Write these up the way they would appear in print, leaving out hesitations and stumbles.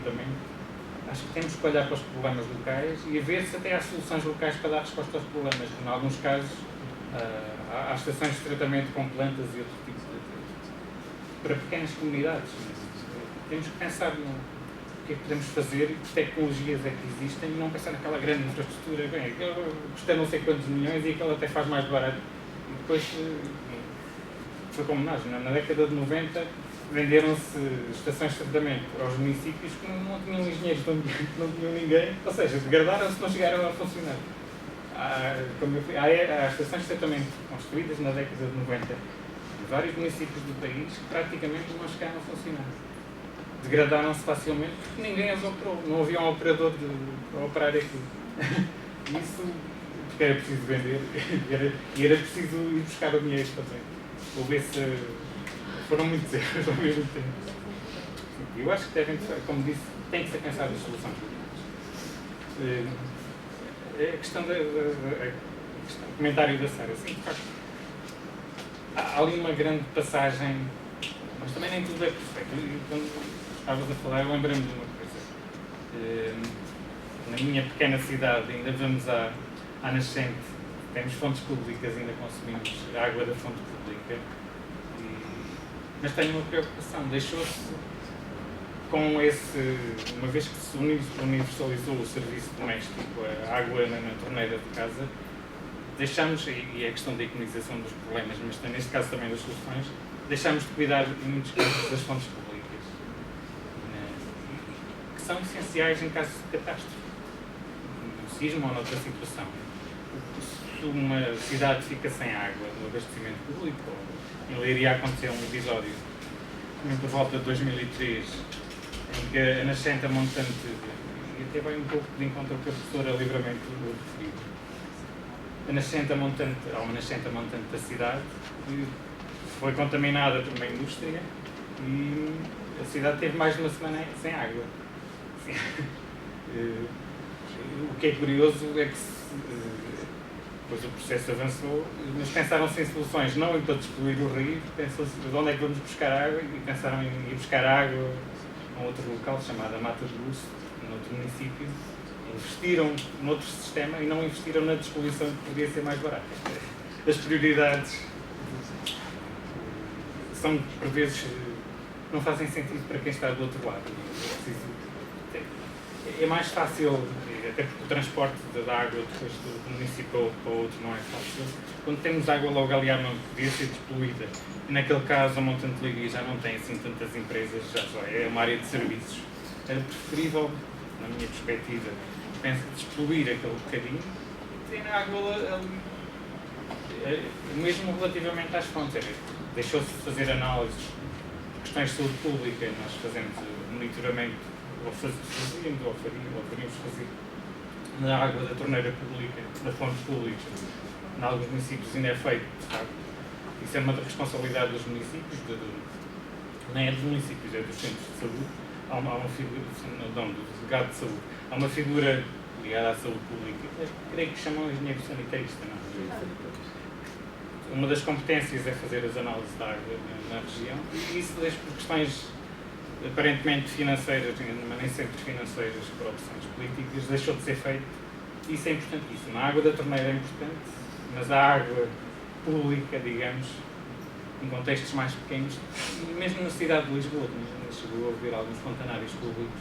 tratamento, acho que temos que olhar para os problemas locais e a ver se até há soluções locais para dar resposta aos problemas. Em alguns casos, há estações de tratamento com plantas e outro tipo para pequenas comunidades. Temos que pensar no que é que podemos fazer e que tecnologias é que existem e não pensar naquela grande infraestrutura. Bem, custa não sei quantos milhões e aquela até faz mais barato. E depois, foi como nós, na década de 90, venderam-se estações de tratamento aos municípios que não tinham engenheiros de ambiente, não tinham ninguém, ou seja, degradaram-se, não chegaram a funcionar. Há estações de tratamento construídas na década de 90 em vários municípios do país que praticamente não chegaram a funcionar. Degradaram-se facilmente porque ninguém as operou, não havia um operador para operar aquilo. Isso porque era preciso vender e era preciso ir buscar o dinheiro também. Foram muitos erros ao mesmo tempo. Eu acho que devem, como disse, tem que ser pensado as soluções. A questão do comentário da Sara, sim, de facto, há ali uma grande passagem, mas também nem tudo é perfeito. Quando estavas a falar, eu lembrei-me de uma coisa. Na minha pequena cidade, ainda vamos à nascente, temos fontes públicas, ainda consumimos a água da fonte pública, mas tenho uma preocupação, deixou-se com uma vez que se universalizou o serviço doméstico, a água na torneira de casa, deixamos, e é a questão da economização dos problemas, mas neste caso também das soluções, deixamos de cuidar em muitos casos das fontes públicas, que são essenciais em caso de catástrofe, no sismo ou noutra situação. Se uma cidade fica sem água no abastecimento público, ou iria acontecer um episódio, por volta de 2003, em que a nascente montante, e até vai um pouco de encontro com a professora Livramento do referido, há uma nascente montante da cidade que foi contaminada por uma indústria e a cidade teve mais de uma semana sem água. O que é curioso é que depois o processo avançou, mas pensaram-se em soluções, não em todos excluir o rio, pensou-se de onde é que vamos buscar água e pensaram em ir buscar água a um outro local chamado Mata do Urso, num outro município. Investiram noutro sistema e não investiram na despoluição que podia ser mais barata. As prioridades são, por vezes, não fazem sentido para quem está do outro lado. É mais fácil, até porque o transporte da água depois do município para o outro não é fácil. Quando temos água logo ali à mão que podia ser despoluída, e naquele caso a Montante de Leiria já não tem assim tantas empresas, já é uma área de serviços, era preferível, na minha perspectiva, penso despoluir aquele bocadinho e ter água ali, mesmo relativamente às fontes. Deixou-se fazer análises de questões de saúde pública, nós fazemos monitoramento, ou faríamos fazer na água da torneira pública, da fonte pública, em alguns municípios ainda é feito, de facto. Isso é uma responsabilidade dos municípios, nem é dos municípios, é dos centros de saúde. Há uma figura, não, do delegado de saúde, há uma figura ligada à saúde pública, creio que chamam engenheiro sanitarista, não? Uma das competências é fazer as análises da água na região, e isso deixa por questões aparentemente financeiras, mas nem sempre financeiras, por opções políticas, deixou de ser feito. Isso é importantíssimo. A água da torneira é importante, mas a água pública, digamos, em contextos mais pequenos, e mesmo na cidade de Lisboa, chegou a ver alguns fontanários públicos,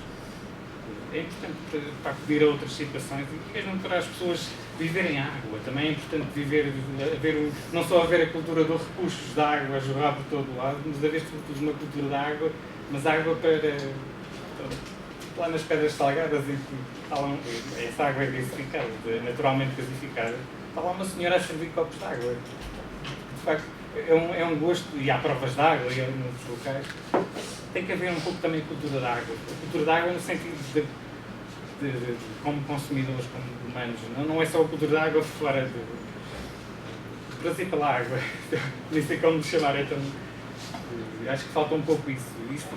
é importante para acudir a outras situações e mesmo para as pessoas viverem a água. Também é importante não só haver a cultura dos recursos da água a jorrar por todo o lado, mas haver sobretudo uma cultura da água, mas água para lá nas Pedras Salgadas, em que essa água é gasificada, naturalmente gasificada, está lá uma senhora a servir copos de água. De facto, é um gosto, e há provas de água e em outros locais. Tem que haver um pouco também cultura da água. A cultura da água no sentido de como consumidores, como humanos. Não é só a cultura da água fora de prazer pela água. Nem sei como chamar, acho que falta um pouco isso. Isso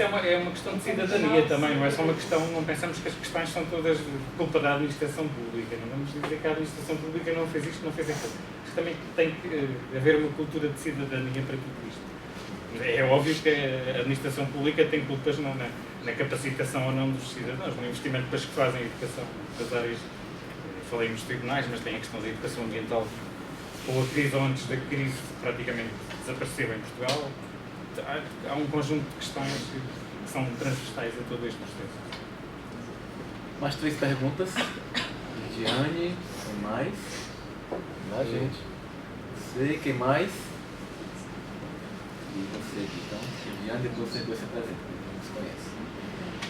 é uma questão de cidadania também, não é só uma questão, não pensamos que as questões são todas culpa da administração pública. Não vamos dizer que a administração pública não fez isto, não fez aquilo. Mas também tem que haver uma cultura de cidadania para tudo isto. É óbvio que a administração pública tem culpas na capacitação ou não dos cidadãos, no investimento depois que fazem em educação das áreas. Falei nos tribunais, mas tem a questão da educação ambiental, com a crise ou antes da crise, praticamente desapareceu em Portugal. Há um conjunto de questões que são transversais a todo este processo. Mais 3 perguntas. Lidiane, quem mais? Gente. Você, quem mais? E você aqui, então. Lidiane, depois vocês dois se apresentam, não se conhece.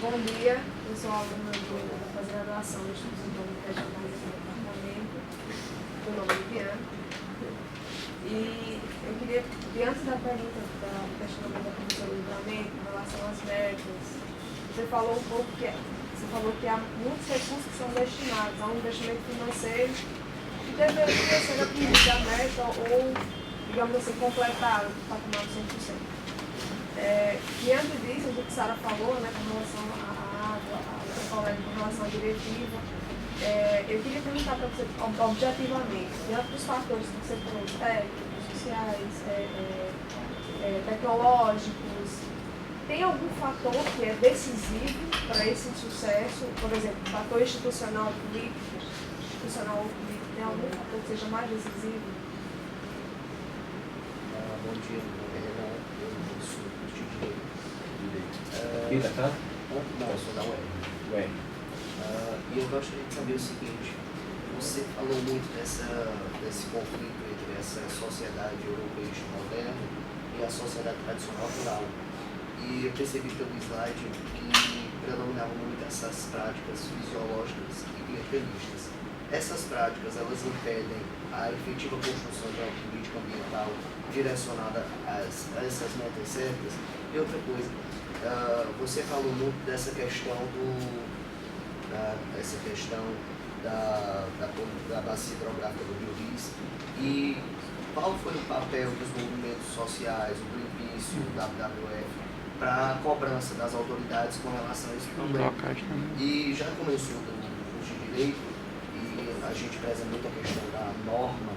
Bom dia, eu sou aluna da pós-graduação do Instituto Antônio Regional de Departamento, meu nome é Lidiane. E eu queria, diante da pergunta da questionamento da Comissão do Livramento em relação às metas, você falou um pouco que há muitos recursos que são destinados a um investimento financeiro que deveria ser atingida a meta ou, digamos assim, completar o patrimônio 100%. Diante disso, o que a Sara falou, né, com relação à água, com relação à diretiva, eu queria perguntar para você, objetivamente, diante dos fatores que você falou, técnicos, sociais, tecnológicos, tem algum fator que é decisivo para esse sucesso? Por exemplo, fator institucional ou político, tem algum fator que seja mais decisivo? Bom dia, meu nome é Renan, eu sou curso de Direito. Aqui da casa? Não, eu sou da UEM. E eu gostaria de saber o seguinte, você falou muito desse conflito entre essa sociedade europeísta moderna e a sociedade tradicional rural. E eu percebi pelo slide que predominavam muito essas práticas fisiológicas e clientelistas. Essas práticas, elas impedem a efetiva construção de uma política ambiental direcionada a essas metas certas. E outra coisa, você falou muito dessa questão da bacia hidrográfica do Rio Ris, e qual foi o papel dos movimentos sociais, o Greenpeace, o WWF, para a cobrança das autoridades com relação a esse problema? E já começou o curso de Direito, e a gente preza muito a questão da norma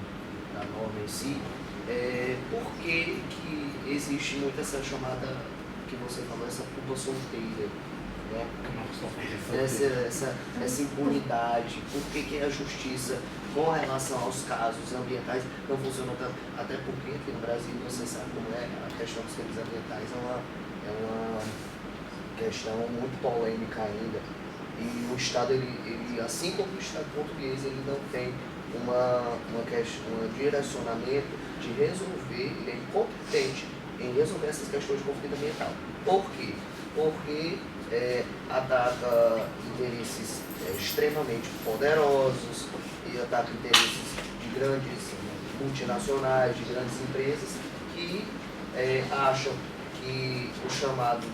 em si. Por que existe muito essa chamada, que você falou, essa culpa solteira, né? Essa impunidade? Por que a justiça, com relação aos casos ambientais, não funciona tanto? Até porque aqui no Brasil, você sabe como é, a questão dos crimes ambientais é uma questão muito polêmica ainda. E o Estado, ele, assim como o Estado português, ele não tem um direcionamento de resolver, ele é incompetente em resolver essas questões de conflito ambiental. Por quê? Porque ataca interesses extremamente poderosos e ataca interesses de grandes multinacionais, de grandes empresas que acham que o chamado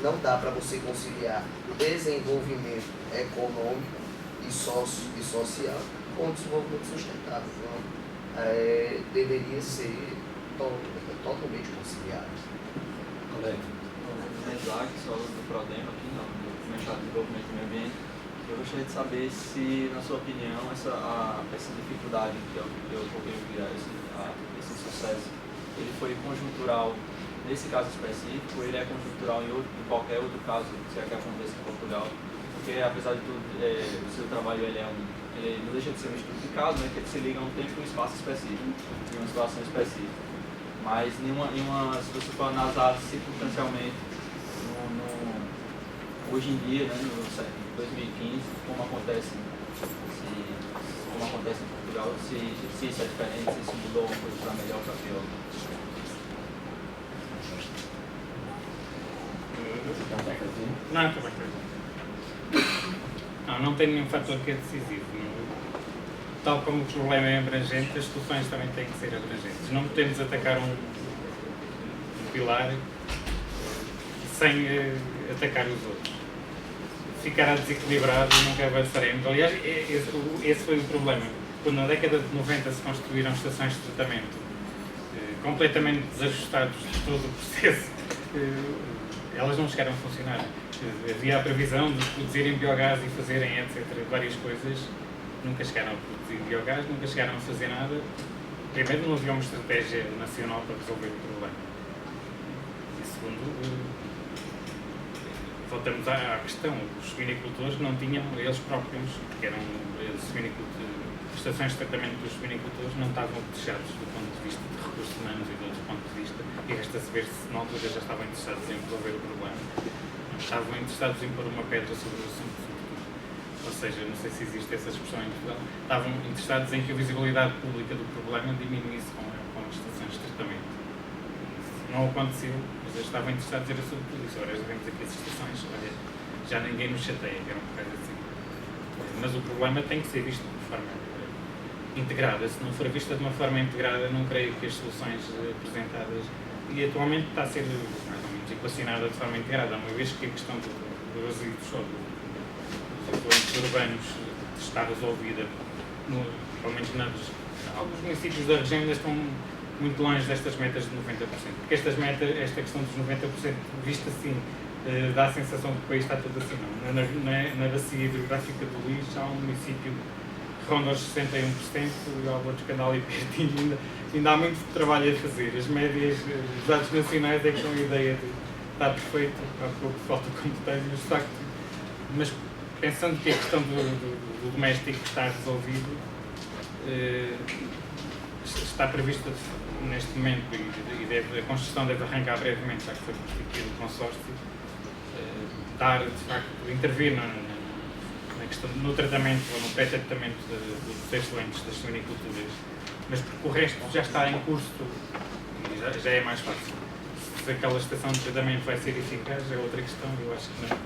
não dá para você conciliar o desenvolvimento econômico e social com o desenvolvimento sustentável. Então, deveria ser totalmente conciliado. Colega. Isaac, sou aluno do PRODEM aqui no Mestrado de Desenvolvimento do Meio Ambiente. Eu gostaria de saber se, na sua opinião, essa dificuldade que eu coloquei esse sucesso, ele foi conjuntural nesse caso específico, ou ele é conjuntural em qualquer outro caso que aconteça em Portugal? Porque, apesar de tudo, o seu trabalho ele não deixa de ser um estudo de caso, né, que se liga a um tempo e um espaço específico, em uma situação específica. Mas se você for analisar circunstancialmente, hoje em dia, né, no 2015, como acontece em Portugal, se isso é diferente, se isso mudou uma coisa para melhor ou para pior. Não, também. Não tem nenhum fator que é decisivo. Tal como o problema é abrangente, as soluções também têm que ser abrangentes. Não podemos atacar um pilar sem atacar os outros. Ficará desequilibrado e nunca avançaremos. Aliás, esse foi o problema. Quando na década de 90 se construíram estações de tratamento completamente desajustados de todo o processo, elas não chegaram a funcionar. Havia a previsão de produzirem biogás e fazerem, etc., várias coisas. Nunca chegaram a produzir biogás, nunca chegaram a fazer nada. Primeiro, não havia uma estratégia nacional para resolver o problema. E segundo, voltamos à questão, os suinicultores não tinham, eles próprios, que eram estações de tratamento dos suinicultores, não estavam fechados do ponto de vista de recursos humanos e de outros pontos de vista, e resta saber-se na altura já estavam interessados em resolver o problema, estavam interessados em pôr uma pedra sobre o assunto. Ou seja, não sei se existe essa expressão em Portugal, estavam interessados em que a visibilidade pública do problema diminuísse com as estações de tratamento. Não aconteceu, mas eles estavam interessados era sobre tudo isso. Ora, já vemos aqui as estações, olha, já ninguém nos chateia, que era um bocado assim. Mas o problema tem que ser visto de forma integrada. Se não for vista de uma forma integrada, não creio que as soluções apresentadas, e atualmente está a ser mais ou menos equacionada de forma integrada, uma vez que a questão do resíduos ou dos efluentes urbanos está resolvida, pelo menos alguns municípios da região ainda estão muito longe destas metas de 90%, porque esta questão dos 90%, vista assim, dá a sensação de que o país está todo assim, não. Na bacia hidrográfica do Lixo há um município que ronda os 61% e há outros que andam ali pertinho, ainda há muito trabalho a fazer. As médias, os dados nacionais é que dão a ideia de estar perfeito, há pouco falta completar, mas de facto, mas pensando que a questão do doméstico está resolvido, está prevista neste momento e a construção deve arrancar brevemente, já que foi constituído o consórcio, dar, de facto, intervir na questão, no tratamento ou no pré-tratamento dos efluentes das suiniculturas, mas porque o resto já está em curso e já é mais fácil. Se aquela estação de tratamento vai ser eficaz é outra questão, eu acho que não.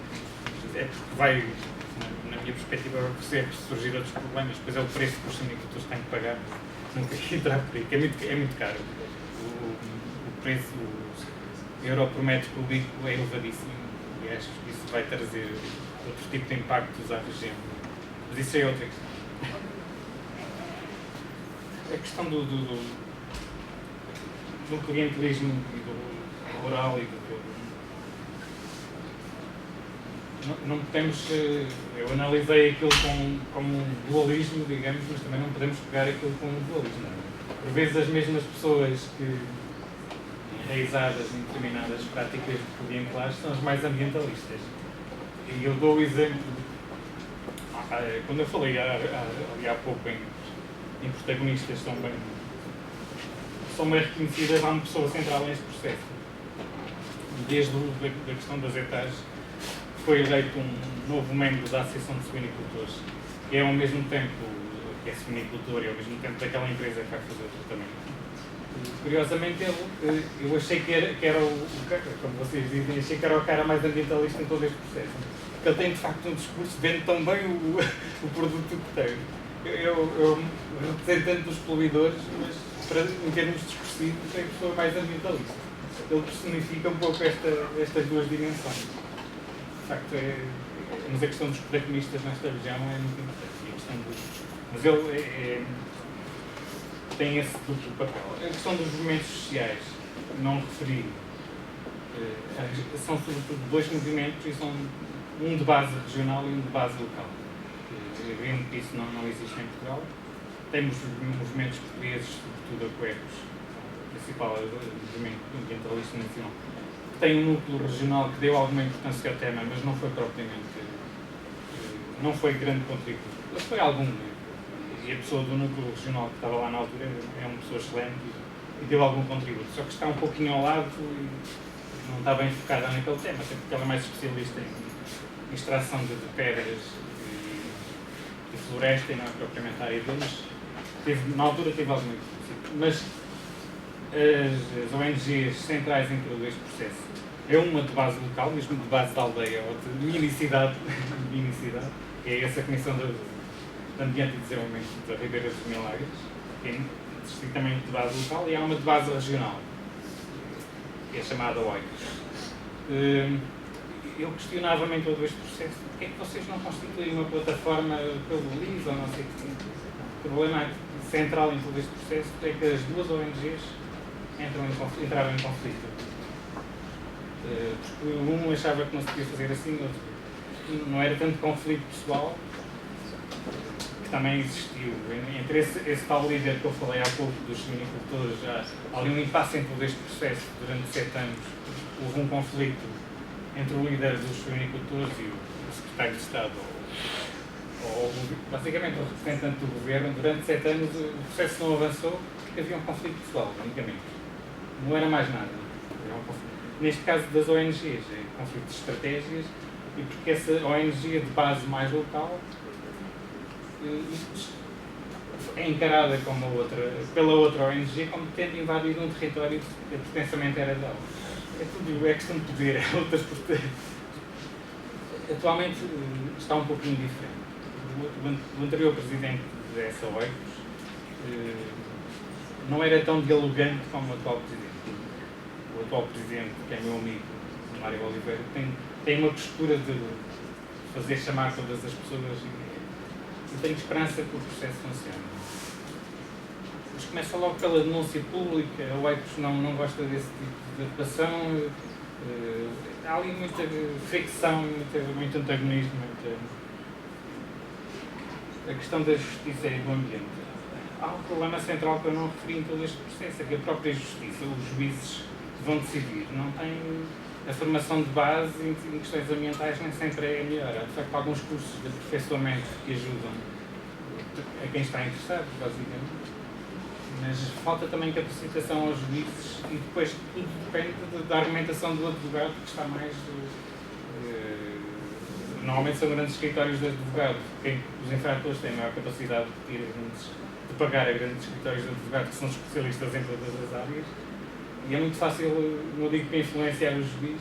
É porque vai, na minha perspectiva, vai surgir outros problemas, depois é o preço que os suinicultores têm que pagar. Nunca quis entrar por aí, que é muito caro. O preço, o euro por metro cúbico é elevadíssimo e acho que isso vai trazer outro tipo de impactos à região. Mas isso é outra questão. A questão do clientelismo e do rural e do não podemos, eu analisei aquilo como um dualismo, digamos, mas também não podemos pegar aquilo como um dualismo. Por vezes as mesmas pessoas que enraizadas em determinadas práticas clientelares são as mais ambientalistas. E eu dou o exemplo, quando eu falei ali há pouco em protagonistas são bem reconhecidas, há uma pessoa central neste processo. Desde a questão das etages, foi eleito um novo membro da Associação de Suinicultores, que é ao mesmo tempo que é suinicultor e ao mesmo tempo daquela empresa que vai fazer o tratamento. Curiosamente, eu achei que era como vocês dizem, achei que era o cara mais ambientalista em todo este processo. Porque ele tem de facto um discurso, vende tão bem o produto que tem. Eu representante dos poluidores, mas em termos discursivos é a pessoa mais ambientalista. Ele personifica um pouco estas duas dimensões. De facto, mas a questão dos protagonistas nesta região é muito importante. Mas ele tem esse duplo papel. A questão dos movimentos sociais, não referi, são sobretudo dois movimentos e são um de base regional e um de base local. Vendo que isso não existe em Portugal. Temos movimentos portugueses, sobretudo a Coecos, principal movimento ambientalista nacional, que tem um núcleo regional que deu alguma importância ao tema, mas não foi propriamente, não foi grande contributo. Foi algum, e a pessoa do núcleo regional que estava lá na altura é uma pessoa excelente e deu algum contributo, só que está um pouquinho ao lado e não está bem focada naquele tema, até porque ela é mais especialista em extração de pedras e floresta e não é propriamente a área dele, mas na altura teve alguma importância. Mas as ONGs centrais em todo este processo é uma de base local, mesmo de base da aldeia ou de minicidade, que é essa Comissão de Ambiente e Desenvolvimento da Ribeira dos Milagres, que é estritamente de base local, e há uma de base regional, que é chamada OICOS. Eu questionava-me em todo este processo, porque é que vocês não constituem uma plataforma pelo LIS ou não sei o que. O problema central em todo este processo é que as duas ONGs entraram em conflito. Porque um achava que não se podia fazer assim, outro não era tanto conflito pessoal, que também existiu. Entre esse tal líder que eu falei há pouco dos suinicultores, há ali um impasse em todo este processo durante 7 anos. Houve um conflito entre o líder dos suinicultores e o secretário de Estado, basicamente o representante do governo. Durante 7 anos o processo não avançou porque havia um conflito pessoal, unicamente. Não era mais nada. Era um conflito. Neste caso das ONGs, é conflito de estratégias, e porque essa ONG de base mais local é encarada como pela outra ONG como tendo invadido um território que pertencimento era dela. É tudo, é questão de poder, é outras. Atualmente está um pouquinho diferente. O anterior presidente dessa OICOS não era tão dialogante como o atual presidente. O atual presidente, que é meu amigo, Mário Oliveira, tem uma postura de fazer chamar todas as pessoas e tenho esperança que o processo funcione. Mas começa logo pela denúncia pública. A OICOS não gosta desse tipo de atuação. Há ali muita fricção, muito antagonismo. A questão da justiça e do ambiente. Há um problema central que eu não referi em todo este processo, é que a própria justiça, os juízes que vão decidir, não têm a formação de base em questões ambientais, nem sempre é melhor. Há de facto alguns cursos de aperfeiçoamento que ajudam a quem está interessado, basicamente. Mas falta também capacitação aos juízes e depois tudo depende da argumentação do advogado, que está mais. Normalmente são grandes escritórios de advogado. Os infratores têm maior capacidade de pagar a grandes escritórios de advogado, que são especialistas em todas as áreas. E é muito fácil, não digo para influenciar os juízes,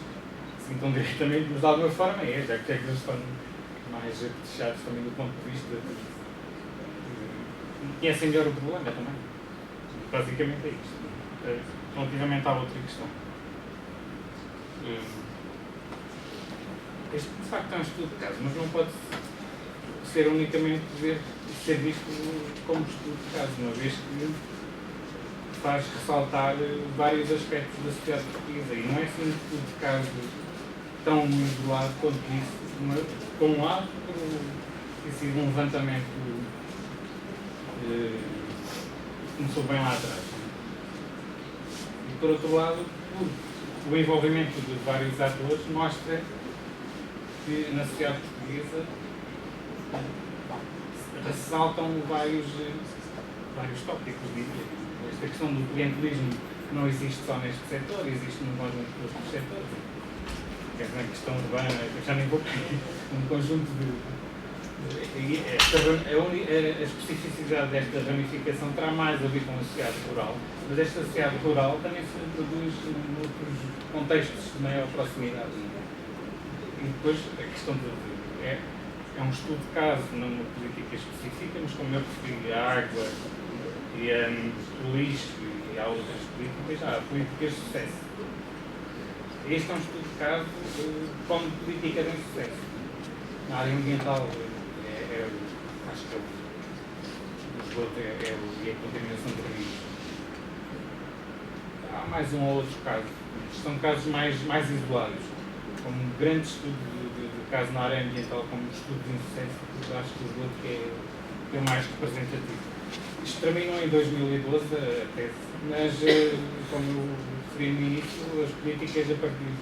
assim tão diretamente, mas de alguma forma já que eles estão mais fechados também do ponto de vista conhecem melhor o problema também. Basicamente é isto. Relativamente à outra questão. Este de facto é um estudo de caso, mas não pode ser unicamente ser visto como estudo de caso, uma vez que faz ressaltar vários aspectos da sociedade portuguesa e não é assim um estudo de caso tão isolado quanto isso. Por um lado, tem sido um levantamento começou bem lá atrás. E por outro lado, o envolvimento de vários atores mostra que na sociedade portuguesa ressaltam vários tópicos, diria. Esta questão do clientelismo não existe só neste setor, existe num conjunto de outros setores. Quer dizer, na questão urbana, já nem vou um conjunto de. A especificidade desta ramificação terá mais a ver com a sociedade rural, mas esta sociedade rural também se reproduz noutros contextos de maior proximidade. E depois a questão é um estudo de caso, não uma política específica, mas como eu referi, a água e o lixo e há outras políticas, há políticas de sucesso. Este é um estudo de caso como política de sucesso. Na área ambiental, acho que o esgoto e a contaminação de rios. Há mais um ou outro caso. São casos mais isolados. Como um grande estudo de caso na área ambiental, como estudo de insucesso, eu acho que o esgoto é o mais representativo. Isto terminou em 2012, a tese, mas, como eu referi no início, as políticas a partir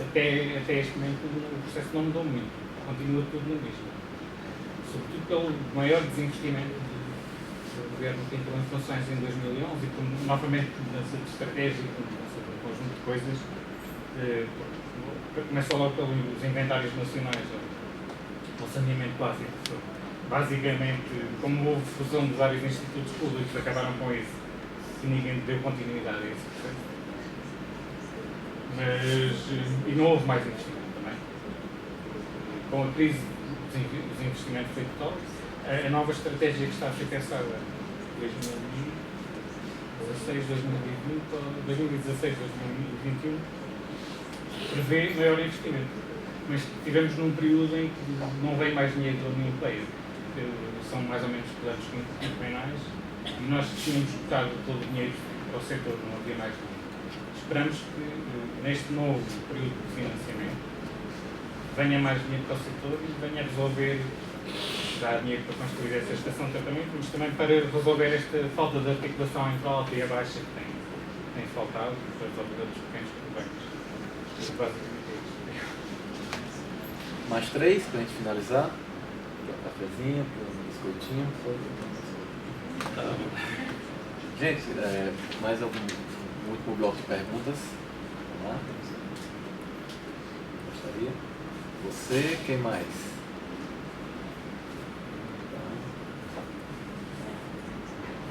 até este momento o processo não mudou muito, continua tudo no mesmo. Sobretudo pelo maior desinvestimento do governo que entrou em funções em 2011 e por novamente mudança de estratégia, mudança de um conjunto de coisas. Começa logo pelos inventários nacionais, o saneamento básico. Basicamente, como houve fusão de vários institutos públicos, acabaram com isso e ninguém deu continuidade a esse processo. E não houve mais investimento também. Com a crise dos investimentos foi total. A nova estratégia que está a ser pensada em 2016, 2020, 2016, 2021 prevê maior investimento. Mas tivemos num período em que não vem mais dinheiro da União Europeia. São mais ou menos planos quinquenais e nós tínhamos botado todo o dinheiro ao setor, não havia mais dinheiro. Esperamos que neste novo período de financiamento venha mais dinheiro para o setor e venha a resolver, dar dinheiro para construir essa estação de tratamento, mas também para resolver esta falta de articulação entre a alta e a baixa que tem faltado para resolver outros pequenos problemas. Basicamente é isso. Mais 3 para a gente finalizar. Para o cafezinho, para o biscoitinho. Gente, mais algum último bloco de perguntas? Vamos lá. Gostaria? Você, quem mais?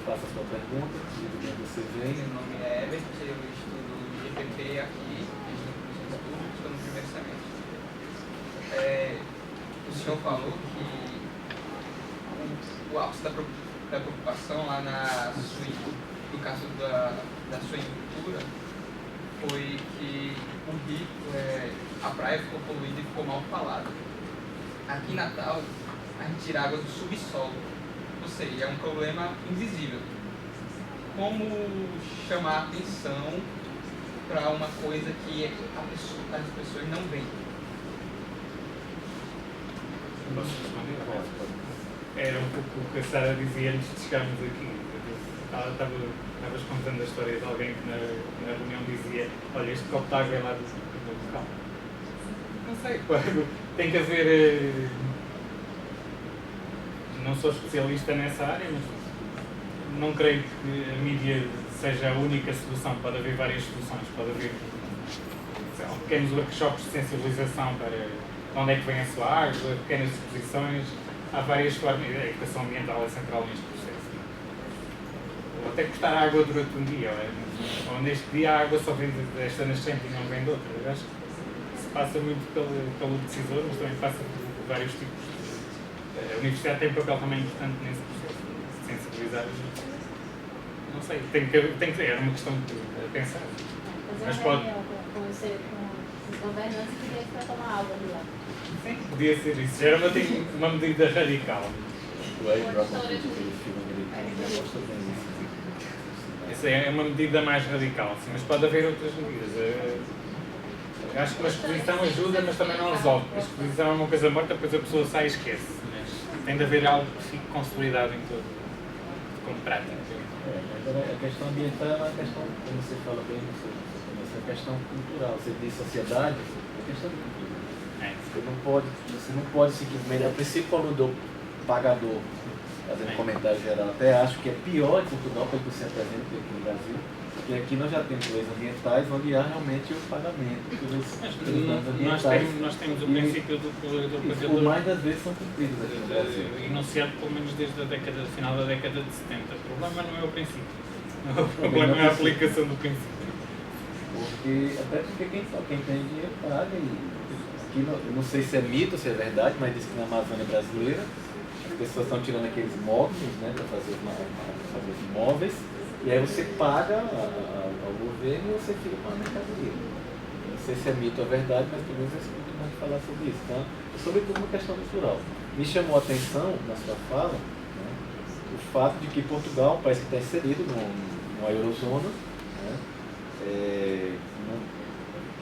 Faça a sua pergunta, diga de onde você vem. Meu nome é Everton, eu estudo IPP aqui, estou no primeiro semestre. O senhor falou que o ápice da preocupação lá no caso da suinocultura foi que o rio, a praia ficou poluída e ficou mal falada. Aqui em Natal, a gente tira água do subsolo, ou seja, é um problema invisível. Como chamar a atenção para uma coisa que as pessoas não veem? Posso responder? Era um pouco o que a Sara dizia antes de chegarmos aqui. Estavas contando a história de alguém que na reunião dizia: olha, este copo de água é lá do local. Não sei, tem que haver. Não sou especialista nessa área, mas não creio que a mídia seja a única solução. Pode haver várias soluções. Pode haver pequenos workshops de sensibilização para onde é que vem a sua água, pequenas exposições. Há várias formas. A educação ambiental é central neste processo. Ou até cortar a água durante um dia. Ou neste dia a água só vem desta nascente e não vem de outra. Eu acho que se passa muito pelo decisor, mas também passa por vários tipos. A universidade tem um papel também importante nesse processo de sensibilizar. Não sei, tem que é uma questão de pensar. Mas pode. Com os governantes que dizem para tomar água de lá. Sim, podia ser isso. Já era uma medida radical. Essa é uma medida mais radical, sim, mas pode haver outras medidas. Acho que uma exposição ajuda, mas também não resolve. A exposição é uma coisa morta, depois a pessoa sai e esquece. Mas tem de haver algo que fique consolidado em todo, como prática. A questão ambiental é uma questão, como você fala bem, é uma questão cultural. Você diz sociedade, é questão de cultura. Você não pode simplesmente, a princípio falou do pagador, fazendo comentário geral, até acho que é pior em Portugal, pelo que você apresenta aqui no Brasil, porque aqui nós já temos leis ambientais onde há realmente o pagamento pelos danos ambientais. Nós temos o princípio do pagador. Por mais das vezes são cumpridos aqui no Brasil. Enunciado pelo menos desde a final da década de 70. O problema não é o princípio. O problema é a aplicação do princípio. Até porque quem tem dinheiro paga e aqui eu não sei se é mito, se é verdade, mas diz que na Amazônia brasileira as pessoas estão tirando aqueles móveis, né, para fazer os móveis, e aí você paga ao governo e você fica com a mercadoria. Não sei se é mito ou é verdade, mas pelo menos eu escuto mais falar sobre isso. Então, sobretudo uma questão cultural. Me chamou a atenção na sua fala, né, o fato de que Portugal, um país que está inserido numa eurozona, né,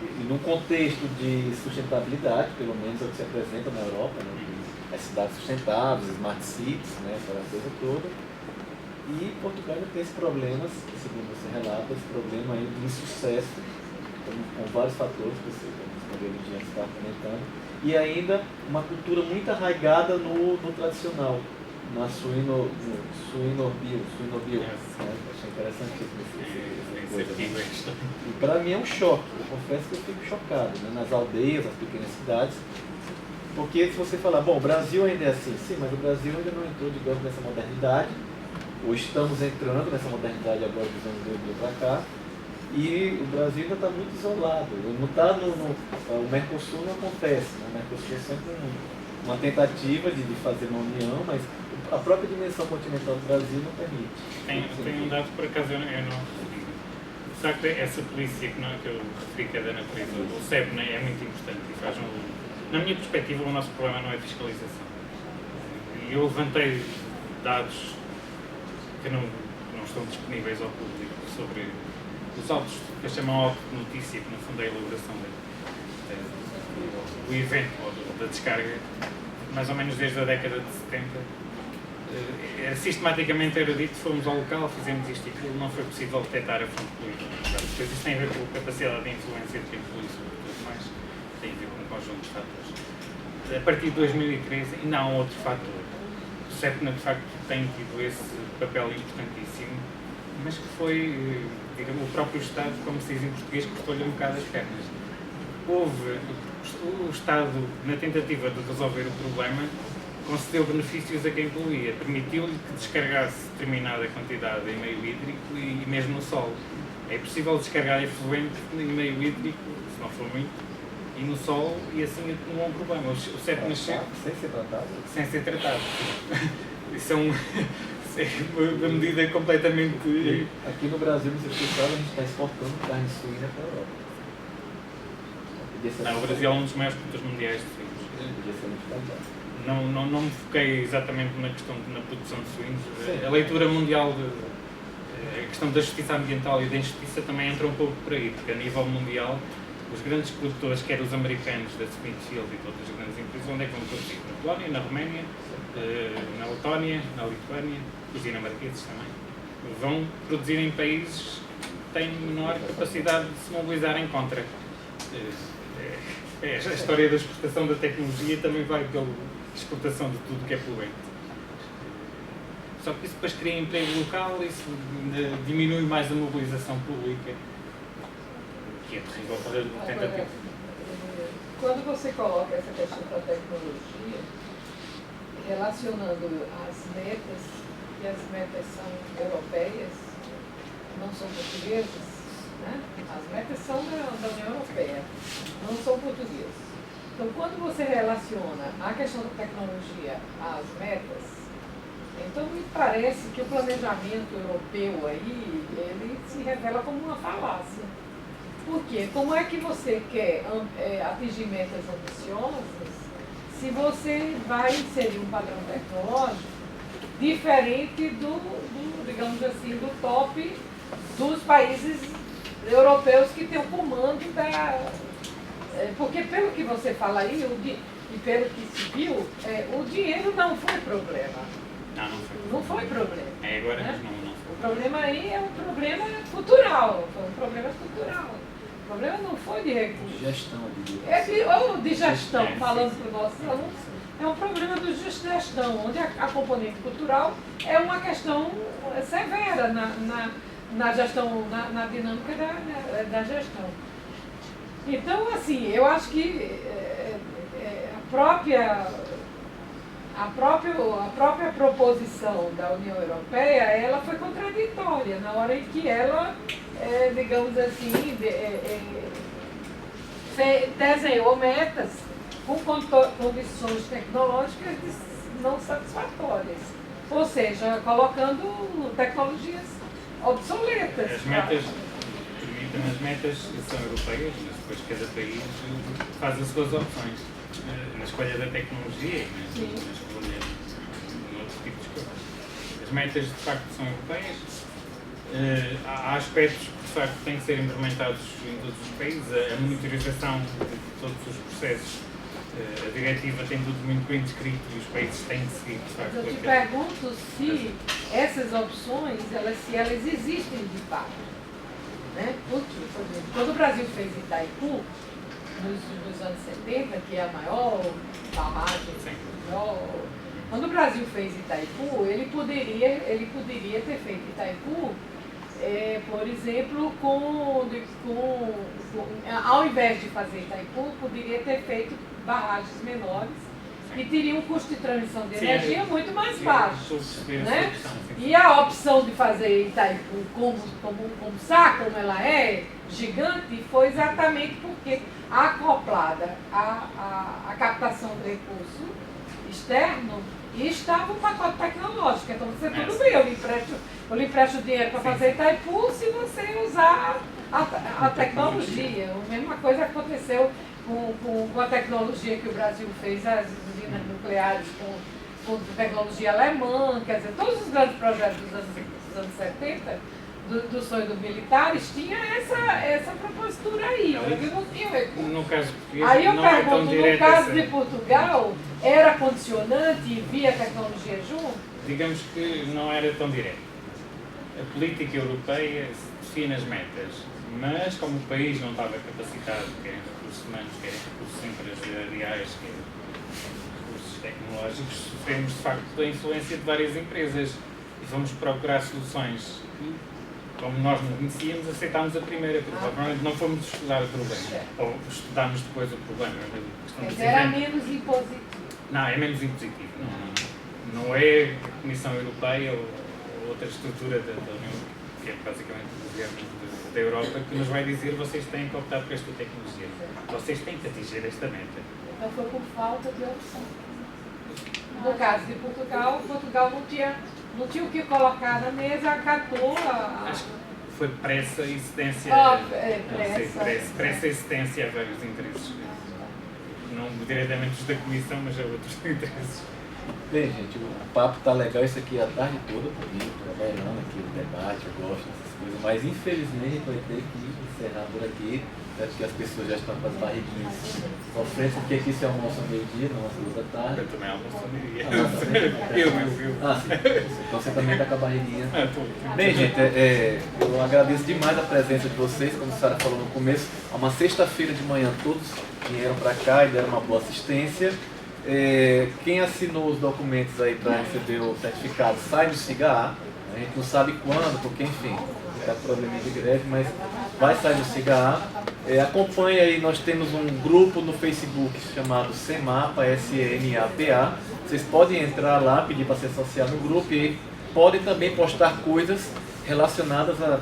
e num contexto de sustentabilidade, pelo menos é o que se apresenta na Europa, né? As cidades sustentáveis, smart cities, né? Aquela coisa toda. E Portugal ainda tem esse problema, segundo você relata, esse problema aí de insucesso, com vários fatores que você está comentando, e ainda uma cultura muito arraigada no tradicional, na suinobio, né? Achei interessante essa coisa. E para mim é um choque, eu confesso que eu fico chocado, né? Nas aldeias, nas pequenas cidades, porque se você falar, bom, o Brasil ainda é assim, sim, mas o Brasil ainda não entrou, digamos, nessa modernidade, ou estamos entrando nessa modernidade agora dos anos 2000 para cá, e o Brasil ainda está muito isolado, não está o Mercosul não acontece, né? O Mercosul é sempre uma tentativa de fazer uma união, mas a própria dimensão continental do Brasil não permite. Tem um dado, por acaso, eu não de facto, essa polícia que eu referi, que é da natureza, o SEB, né, é muito importante e faz na minha perspectiva, o nosso problema não é fiscalização. E eu levantei dados que não estão disponíveis ao público sobre os autos, que eles chamam auto de notícia, que no fundo é a elaboração do evento ou da descarga, mais ou menos desde a década de 70. Sistematicamente era dito, fomos ao local, fizemos isto e aquilo, não foi possível detectar a fonte poluída. Depois isso tem a ver com a capacidade de influência de quem polui sobre tudo mais, tem a ver com um conjunto de fatores. a partir de 2013 ainda há um outro fator. O CEPNA de facto tem tido esse papel importantíssimo, mas que foi, digamos, o próprio Estado, como se diz em português, cortou-lhe um bocado as pernas. O Estado, na tentativa de resolver o problema, concedeu benefícios a quem poluía, permitiu-lhe que descargasse determinada quantidade em meio hídrico e mesmo no solo. É possível descargar efluente em meio hídrico, se não for muito, e no solo, e assim não há um problema. O CEPNA chega Sem ser tratado? sem ser tratado. Isso é uma medida completamente... Aqui no Brasil, no circuito a gente está exportando carne suína para a Europa. Não, o Brasil é um dos maiores produtores mundiais de suínos. Podia ser multiplicado. Não me foquei exatamente na questão na produção de suínos. Sim. A leitura mundial, a questão da justiça ambiental e da injustiça também entra um pouco por aí, porque a nível mundial, os grandes produtores, quer os americanos da Smithfield e de outras grandes empresas, onde é que vão produzir? Na Polónia, na Roménia, na Letónia, na Lituânia, os dinamarqueses também. Vão produzir em países que têm menor capacidade de se mobilizarem contra. A história da exportação da tecnologia também vai pela exportação de tudo que é poluente. Só que isso depois cria emprego local, isso diminui mais a mobilização pública, que é terrível para a tentativa. Quando você coloca essa questão da tecnologia, relacionando as metas, e as metas são europeias, não são portuguesas, né? As metas são da União Europeia, não são portuguesas. Então, quando você relaciona a questão da tecnologia às metas, então me parece que o planejamento europeu aí, ele se revela como uma falácia. Por quê? Como é que você quer atingir metas ambiciosas se você vai inserir um padrão tecnológico diferente digamos assim, do top dos países europeus que têm o comando da... Porque pelo que você fala aí, e pelo que se viu, o dinheiro não foi problema. Não foi problema. Agora né? não. O problema aí é um problema cultural. Foi um problema cultural. O problema não foi de recursos. De gestão, Ou de gestão, falando para os nossos alunos, é um problema de gestão, onde a componente cultural é uma questão severa na gestão, na dinâmica da gestão. Então, assim, eu acho que a própria proposição da União Europeia, ela foi contraditória na hora em que ela, digamos assim, desenhou metas com condições tecnológicas não satisfatórias, ou seja, colocando tecnologias obsoletas. As metas são europeias, mas depois cada país faz as suas opções na escolha da tecnologia e na escolha de outros tipos de coisas. As metas de facto são europeias. Há aspectos que de facto têm que ser implementados em todos os países. A monitorização de todos os processos, a diretiva tem tudo muito bem descrito e os países têm que seguir de facto. Eu te pergunto se essas opções, se elas existem de fato. Né? Porque, por exemplo, quando o Brasil fez Itaipu, nos anos 70, que é a maior barragem, quando o Brasil fez Itaipu, ele poderia ter feito Itaipu, por exemplo, ao invés de fazer Itaipu, poderia ter feito barragens menores que teriam um custo de transmissão de energia muito mais baixo. Né? E a opção de fazer Itaipu como ela é, gigante, foi exatamente porque acoplada à captação de recurso externo e estava um pacote tecnológico. Então você tudo bem, eu lhe empresto dinheiro para fazer Itaipu se você usar a tecnologia. A mesma coisa aconteceu com a tecnologia que o Brasil fez, as usinas nucleares com tecnologia alemã, quer dizer, todos os grandes projetos dos anos 70, do sonho dos militares, tinha essa propositura aí, porque não tinha recurso. No caso português, aí eu não é tão pergunto, no direto caso essa... de Portugal, era condicionante e via tecnologia junto? Digamos que não era tão direto. A política europeia define as metas, mas como o país não estava capacitado, quer em recursos humanos, quer em recursos empresariais, quer tecnológicos, sofremos de facto da influência de várias empresas e vamos procurar soluções. Como nós não conhecíamos, aceitámos a primeira, porque provavelmente não fomos estudar o problema, ou estudámos depois o problema. Mas era menos impositivo. Não, é menos impositivo. Não é a Comissão Europeia ou outra estrutura da União, que é basicamente o governo da Europa, que nos vai dizer vocês têm que optar por esta tecnologia. Vocês têm que atingir esta meta. Então foi por falta de opção. No caso de Portugal, Portugal não tinha o que colocar na mesa, acatou Acho que foi pressa e excedência. Pressa e excedência a vários interesses. Não diretamente os da Comissão, mas a outros interesses. Bem, gente, o papo tá legal, isso aqui a tarde toda comigo, trabalhando aqui o debate, eu gosto dessas coisas, mas infelizmente vai ter que encerrar por aqui, acho que as pessoas já estão com as barriguinhas sofrendo, porque aqui se almoça meio-dia, não às 2 da tarde. Eu também almoço meio-dia. Eu. Ah, sim. Então você também tá com a barriguinha. Tô. Bem, gente, eu agradeço demais a presença de vocês, como a Sara falou no começo, é uma sexta-feira de manhã todos vieram para cá e deram uma boa assistência. Quem assinou os documentos aí para receber o certificado sai do SIGA-A, a gente não sabe quando, porque enfim, está com probleminha de greve, mas vai sair do SIGA-A. Acompanhe aí, nós temos um grupo no Facebook chamado SEMAPA, S-E-M-A-P-A. Vocês podem entrar lá, pedir para se associar no grupo e podem também postar coisas relacionadas a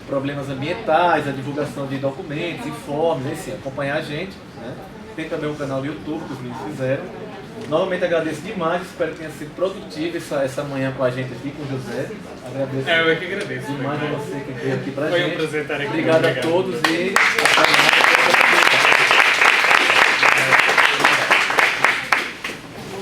problemas ambientais, a divulgação de documentos, informes, assim, acompanhar a gente, né? Tem também um canal do YouTube que os meninos fizeram. Novamente agradeço demais, espero que tenha sido produtivo essa manhã com a gente aqui, com o José. Agradeço Eu é que agradeço demais a você que veio aqui pra Foi gente. Um prazer estar aqui. Obrigado a todos e